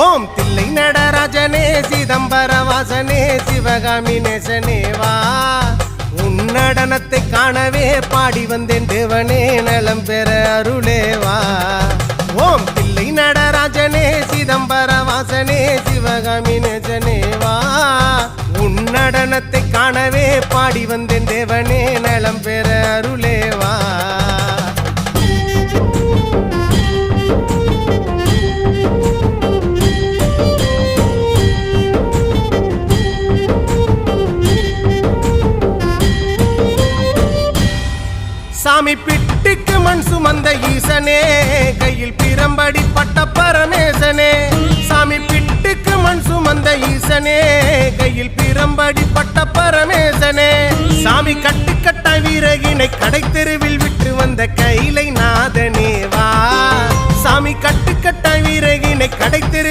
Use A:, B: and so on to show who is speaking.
A: ஓம் தில்லை நடராஜனே சிதம்பர வாசனே சிவகாமி நேசனே வா உன் நடனத்தை காணவே பாடி வந்தேன் தேவனே நலம் பெற அருளே வா ஓம் தில்லை நடராஜனே சிதம்பர வாசனே சிவகாமி நேசனே வா உன் நடனத்தை காணவே பாடி வந்தேன் தேவனே நலம் பெற அருளே வா சாமி பிட்டுக்கு மண் சுமந்த ஈசனே கையில் பிரம்படி பட்ட பரமேசனே சாமி பிட்டுக்கு மண் சுமந்த ஈசனே கையில் பிரம்படி பட்ட பரமேசனே சாமி கட்டுக்கட்ட வீரகினை கடை தெருவில் விட்டு வந்த கைலை நாதனே வா சாமி கட்டுக்கட்ட வீரகினை கடை தெரு